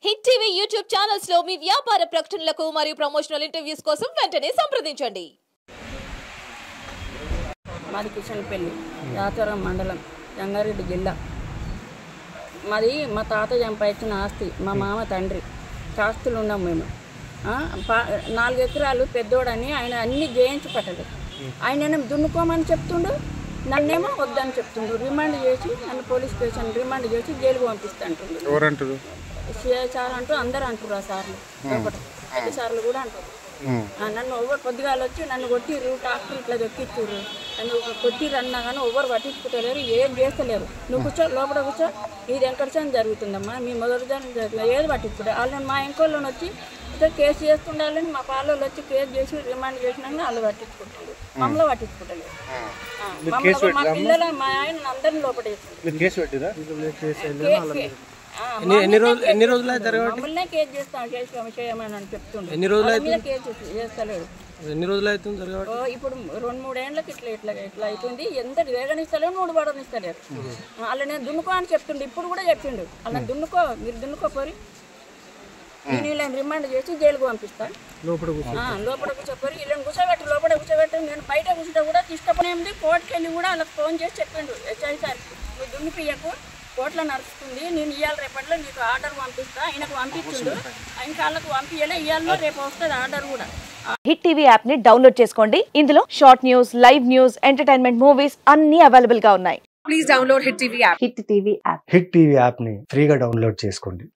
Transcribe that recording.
Hit TV YouTube channels లో మీ వ్యాపార ప్రకటనలకు మరియు ప్రమోషనల్ ఇంటర్వ్యూస్ కోసం వెంటనే సంప్రదించండి. మాది కిషన్పల్లి, రాచవరం మండలం, రంగారెడ్డి జిల్లా. మాది మా తాత చంపాయించిన ఆస్తి, మా మామ తండ్రి ఆస్తులు ఉన్నాం మేము. 4 ఎకరాలు పెద్దోడని ఆయన అన్ని జయించి పట్టలేదు. ఆయన దున్నుకోమని చెప్తుండు, నన్నేమో వద్దని చెప్తుండు. రిమాండ్ చేసి నన్ను పోలీస్ స్టేషన్ రిమాండ్ చేసి జైలుకు పంపిస్తాంటుండ్రు. సిఐ సార్ అంటూ అందరు అంటారు. ఆ సార్లు పెద్ద సార్లు కూడా అంటారు. నన్ను ఎవరు పొద్దుగాలు వచ్చి నన్ను కొట్టిర్రు, ట్రాక్టర్ ఇట్లా దొక్కిచ్చుర్రు, నన్ను కొట్టిర్రు అన్నా కానీ ఎవరు పట్టించుకుంటలేరు, ఏం చేస్తలేరు. నువ్వు కూర్చో, లోపల కూర్చో, ఇది ఎంకర్చని జరుగుతుందమ్మా, మీ మొదటి జరుగుతుంది, ఏది పట్టించుకుంటారు. వాళ్ళు మా ఇంకోళ్ళని వచ్చి కేసు చేస్తుండాలని మా పాలలో వచ్చి కేసు చేసి రిమాండ్ చేసినాక వాళ్ళు పట్టించుకుంటారు, మమ్మల్ని పట్టించుకుంటలేరు. మా పిల్లల మా ఆయన అందరిని లోపల మమ్మల్నే కేసు చేస్తాం, చేయమని అని చెప్తుండే. ఎన్ని రోజులు కేసు చేస్తలేడు. ఎన్ని రోజులు అవుతుంది? ఇప్పుడు 2-3 ఏళ్ళకి ఇట్లా అవుతుంది. ఎంత వేగనిస్తలేరు, 3 పడనిస్తలేరు. అలా నేను దున్నుకో అని చెప్తుండే, ఇప్పుడు కూడా చెప్పిండు, అలా దున్నుకో, మీరు దున్నుకోపోరి, నేను వీళ్ళని రిమాండ్ చేసి జైలుకు పంపిస్తాను. లోపల కూర్చోపోరి, వీళ్ళని కూర్చోబెట్టి లోపల కూర్చోబెట్టి, నేను బయట కూర్చుంటే కూడా తీసుకుపోయింది. కోర్టుకి వెళ్ళి కూడా వాళ్ళకి ఫోన్ చేసి చెప్పిండు, హెచ్ఐ సార్కి, నువ్వు దున్నిపియ్యకు, కోర్టులో నడుస్తుంది, నేను ఇవాళ రేపట్లో నీకు ఆర్డర్ పంపిస్తా. ఆయనకు పంపించిండు, ఇంకా వాళ్ళకు పంపించలే, ఇవాళ రేపు వస్తుంది ఆర్డర్ కూడా. హిట్ టీవీ యాప్ ని డౌన్లోడ్ చేసుకోండి. ఇందులో short news, live news, entertainment movies అన్ని అవైలబుల్ గా ఉన్నాయి. Please download hit TV app. Hit TV app hit TV app ని ఫ్రీగా డౌన్లోడ్ చేసుకోండి.